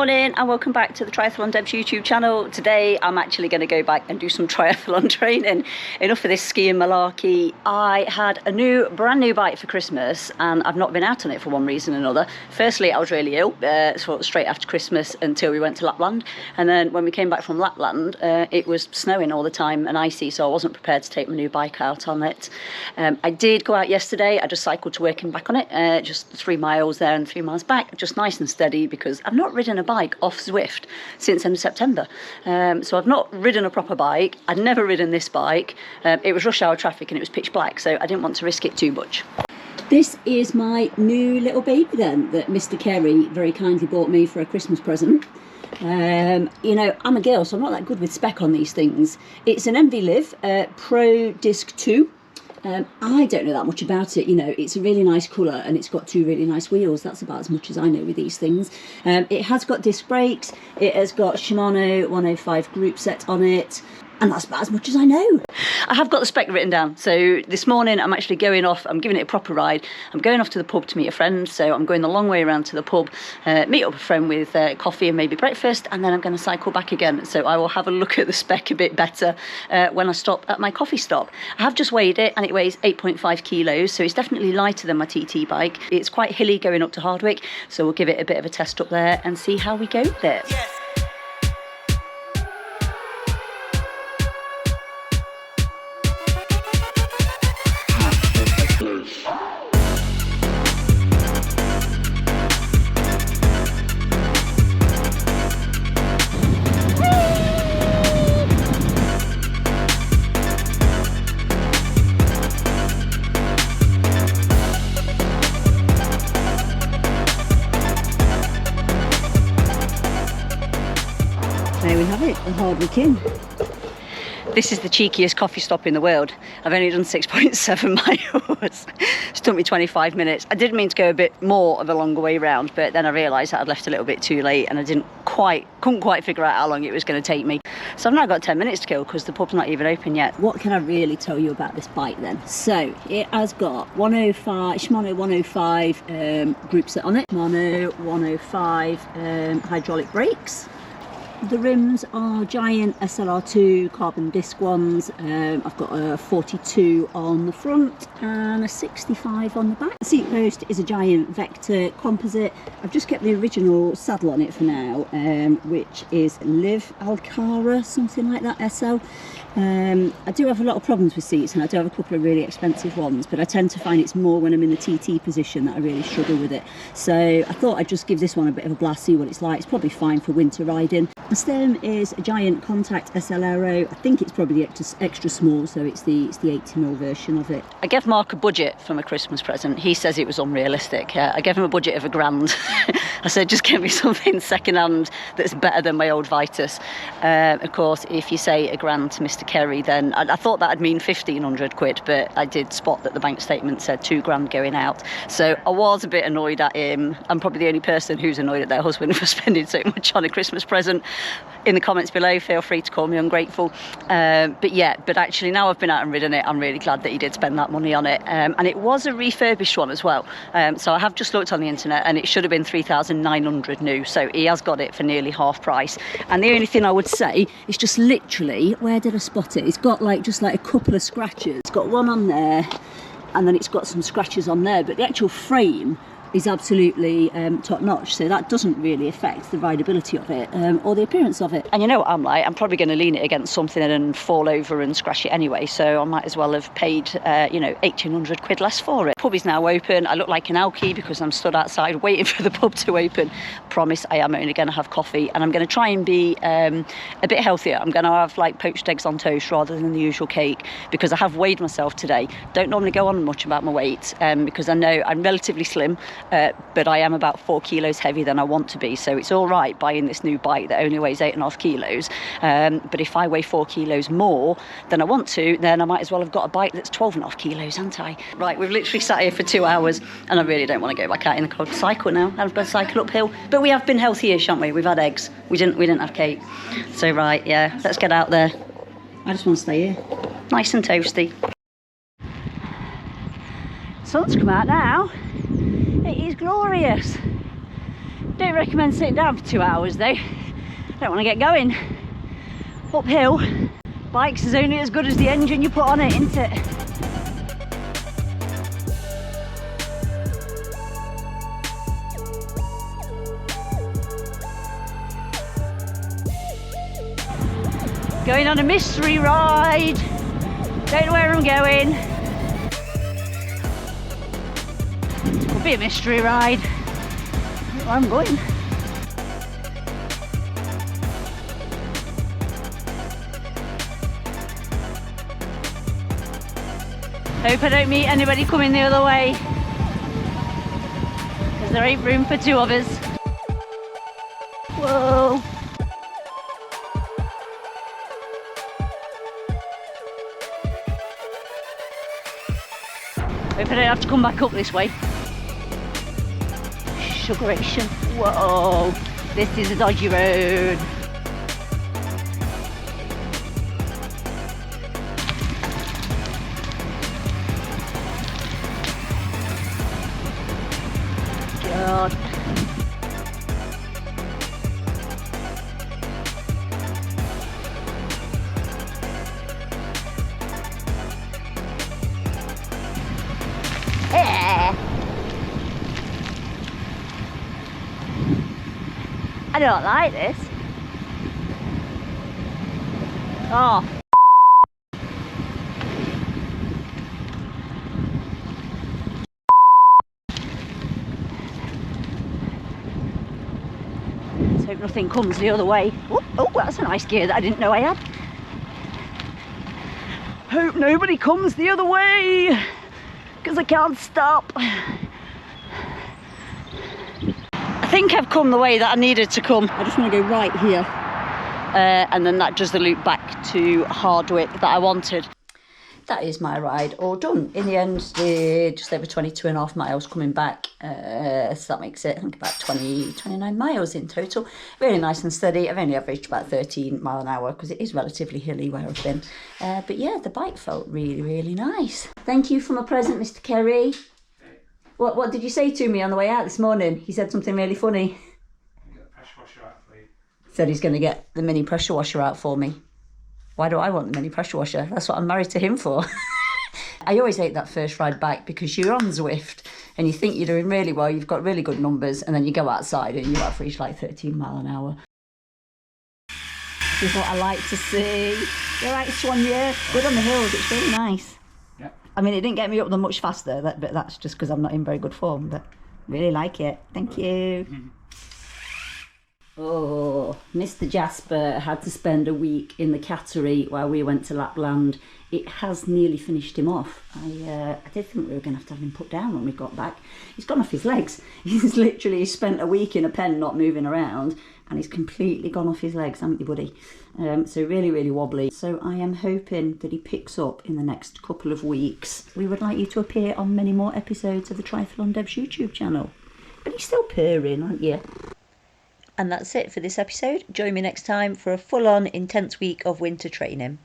morning and welcome back to the Triathlon Deb's YouTube channel. Today I'm actually going to go back and do some triathlon training. Enough of this skiing malarkey. I had a brand new bike for Christmas and I've not been out on it for one reason or another. Firstly, I was really ill, so straight after Christmas until we went to Lapland, and then when we came back from Lapland it was snowing all the time and icy, so I wasn't prepared to take my new bike out on it. I did go out yesterday. I just cycled to work and back on it, just 3 miles there and 3 miles back, just nice and steady, because I've not ridden a bike off Zwift since end of September. So I've not ridden a proper bike. I'd never ridden this bike. It was rush hour traffic and it was pitch black, so I didn't want to risk it too much. This is my new little baby then, that Mr. Kerry very kindly bought me for a Christmas present. You know, I'm a girl, so I'm not that good with spec on these things. It's an MV Live Pro Disc 2. I don't know that much about it. You know, it's a really nice colour and it's got 2 really nice wheels. That's about as much as I know with these things. It has got disc brakes. It has got Shimano 105 group set on it. And that's about as much as I know. I have got the spec written down. So this morning I'm actually going off, I'm giving it a proper ride. I'm going off to the pub to meet a friend. So I'm going the long way around to the pub, meet up a friend with coffee and maybe breakfast, and then I'm going to cycle back again. So I will have a look at the spec a bit better when I stop at my coffee stop. I have just weighed it and it weighs 8.5 kilos. So it's definitely lighter than my TT bike. It's quite hilly going up to Hardwick. So we'll give it a bit of a test up there and see how we go there. Yes. There we have it, the Hardwick Inn. This is the cheekiest coffee stop in the world. I've only done 6.7 miles. It's took me 25 minutes. I did mean to go a bit more of a longer way round, but then I realised that I'd left a little bit too late and I couldn't quite figure out how long it was going to take me. So I've now got 10 minutes to kill because the pub's not even open yet. What can I really tell you about this bike then? So it has got Shimano 105 group set on it. Shimano 105 hydraulic brakes. The rims are giant SLR2 carbon disc ones. I've got a 42 on the front and a 65 on the back. The seat post is a giant Vector composite. I've just kept the original saddle on it for now, which is Liv Alcara, something like that, SL. I do have a lot of problems with seats and I do have a couple of really expensive ones, but I tend to find it's more when I'm in the TT position that I really struggle with it. So I thought I'd just give this one a bit of a blast, see what it's like. It's probably fine for winter riding. The stem is a giant contact SL Aero. I think it's probably the extra small, so it's the 80mm version of it. I gave Mark a budget for my Christmas present. He says it was unrealistic. I gave him a budget of £1,000. I said, just give me something second-hand that's better than my old Vitus. Of course, if you say £1,000 to Mr. Kerry, then I thought that'd mean 1,500 quid, but I did spot that the bank statement said £2,000 going out. So I was a bit annoyed at him. I'm probably the only person who's annoyed at their husband for spending so much on a Christmas present. In the comments below, feel free to call me ungrateful. But actually now I've been out and ridden it, I'm really glad that he did spend that money on it. And it was a refurbished one as well. So I have just looked on the internet and it should have been 3,900 new. So he has got it for nearly half price. And the only thing I would say is just literally, where did I spot it? It's got just like a couple of scratches. It's got one on there and then it's got some scratches on there, but the actual frame is absolutely top notch, so that doesn't really affect the rideability of it or the appearance of it. And you know what I'm like, I'm probably going to lean it against something and fall over and scratch it anyway, so I might as well have paid 1,800 quid less for it. Pub is now open. I look like an alky because I'm stood outside waiting for the pub to open. Promise I am only going to have coffee and I'm going to try and be a bit healthier. I'm going to have like poached eggs on toast rather than the usual cake, because I have weighed myself today. Don't normally go on much about my weight because I know I'm relatively slim. But I am about 4 kilos heavier than I want to be, so it's all right buying this new bike that only weighs 8.5 kilos. But if I weigh 4 kilos more than I want to, then I might as well have got a bike that's 12.5 kilos, haven't I? Right, we've literally sat here for 2 hours and I really don't want to go back out in the cold cycle now. I've got to cycle uphill, but we have been healthy-ish, haven't we? We've had eggs. We didn't have cake. So right, yeah, let's get out there. I just want to stay here, nice and toasty. Sun's come out now. It is glorious. Don't recommend sitting down for 2 hours though. Don't want to get going. Uphill, bikes is only as good as the engine you put on it, isn't it? Going on a mystery ride. Don't know where I'm going. It'll be a mystery ride. I don't know where I'm going. Hope I don't meet anybody coming the other way, because there ain't room for 2 of us. Whoa. Hope I don't have to come back up this way. Sugaration. Whoa, this is a dodgy road. God. I don't like this. Oh. Let's hope nothing comes the other way. Oh, that's a nice gear that I didn't know I had. Hope nobody comes the other way, because I can't stop. I think I've come the way that I needed to come. I just want to go right here, and then that does the loop back to Hardwick that I wanted. That is my ride all done. In the end, just over 22.5 miles coming back, so that makes it, I think, about 29 miles in total. Really nice and steady. I've only averaged about 13 mile an hour because it is relatively hilly where I've been. But yeah, the bike felt really, really nice. Thank you for my present, Mr. Kerry. What did you say to me on the way out this morning? He said something really funny. Get the pressure washer out for you. Said he's going to get the mini pressure washer out for me. Why do I want the mini pressure washer? That's what I'm married to him for. I always hate that first ride back because you're on Zwift and you think you're doing really well, you've got really good numbers, and then you go outside and you average like 13 mile an hour. This is what I like to see. You're right, Swan, yeah. Good on the hills, it's really nice. Yeah. I mean, it didn't get me up them much faster, but that's just because I'm not in very good form, but really like it. Thank you. Oh, Mr. Jasper had to spend a week in the cattery while we went to Lapland. It has nearly finished him off. I did think we were going to have him put down when we got back. He's gone off his legs. He's literally spent a week in a pen not moving around, and he's completely gone off his legs, haven't you, buddy? So really, really wobbly. So I am hoping that he picks up in the next couple of weeks. We would like you to appear on many more episodes of the Triathlon Devs YouTube channel. But he's still purring, aren't you? And that's it for this episode. Join me next time for a full-on intense week of winter training.